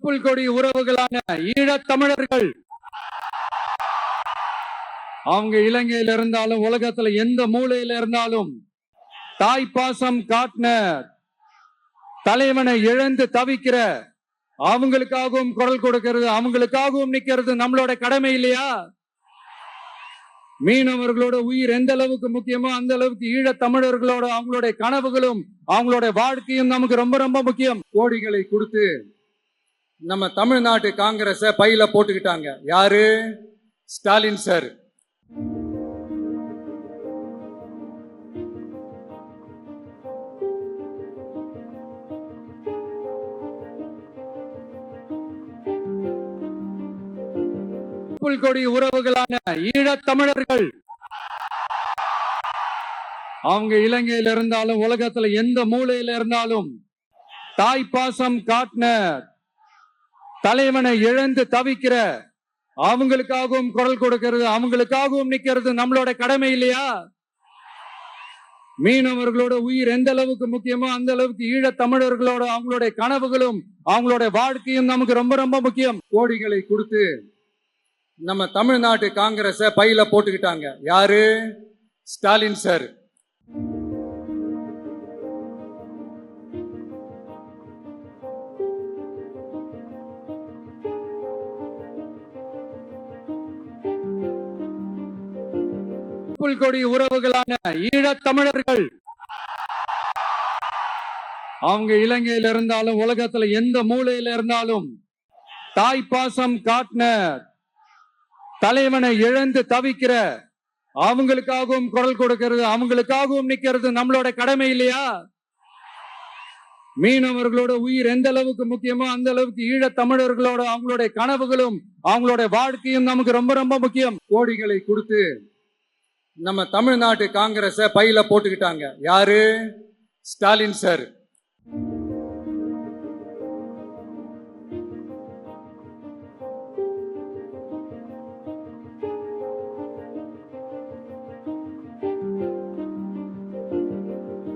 புல்கொடி உறவுகளான ஈழத் தமிழர்கள் அவங்க இலங்கையில இருந்தாலும் உலகத்துல எந்த மூலையில இருந்தாலும் தாய் பாசம் காட்டின தலைவனை இழந்து தவிக்கிற அவங்களுக்காகவும் குரல் கொடுக்கிறது, அவங்களுக்காகவும் நிக்கிறது நம்மளோட கடமை இல்லையா? மீனவர்களோட உயிர் எந்த அளவுக்கு முக்கியமோ அந்த அளவுக்கு ஈழத் தமிழர்களோட அவங்களுடைய கனவுகளும் அவங்களுடைய வாழ்க்கையும் நமக்கு ரொம்ப ரொம்ப முக்கியம். கோடிகளை கொடுத்து நம்ம தமிழ்நாட்டு காங்கிரஸ பையில போட்டுக்கிட்டாங்க. யாரு? ஸ்டாலின் சார். புல்கொடி உறவுகளான ஈழத் தமிழர்கள் அவங்க இலங்கையில இருந்தாலும் உலகத்துல எந்த மூலையில இருந்தாலும் தாய் பாசம் காட்டின தலைவனை இழந்து தவிக்கிற அவங்களுக்காகவும் குரல் கொடுக்கிறது, அவங்களுக்காகவும் நிக்கிறது நம்மளோட கடமை இல்லையா? மீனவர்களோட உயிர் எந்த அளவுக்கு முக்கியமோ அந்த அளவுக்கு ஈழத் தமிழர்களோட அவங்களுடைய கனவுகளும் அவங்களுடைய வாழ்க்கையும் நமக்கு ரொம்ப ரொம்ப முக்கியம். கோடிகளை கொடுத்து நம்ம தமிழ்நாட்டு காங்கிரஸ பையில போட்டுக்கிட்டாங்க. யாரு? ஸ்டாலின் சார். புல்கொடி உறவுகளான ஈழத் தமிழர்கள் அவங்க இலங்கையில இருந்தாலும் உலகத்துல எந்த மூலையில இருந்தாலும் தாய் பாசம் காட்டின தலைவனை இழந்து தவிக்கிற அவங்களுக்காகவும் குரல் கொடுக்கிறது, அவங்களுக்காகவும் நிக்கிறது நம்மளோட கடமை இல்லையா? மீனவர்களோட உயிர் எந்த அளவுக்கு முக்கியமோ அந்த அளவுக்கு ஈழத் தமிழர்களோட அவங்களுடைய கனவுகளும் அவங்களுடைய வாழ்க்கையும் நமக்கு ரொம்ப ரொம்ப முக்கியம். கோடிகளை கொடுத்து நம்ம தமிழ்நாட்டு காங்கிரஸ பையில போட்டுக்கிட்டாங்க. யாரு? ஸ்டாலின் சார்.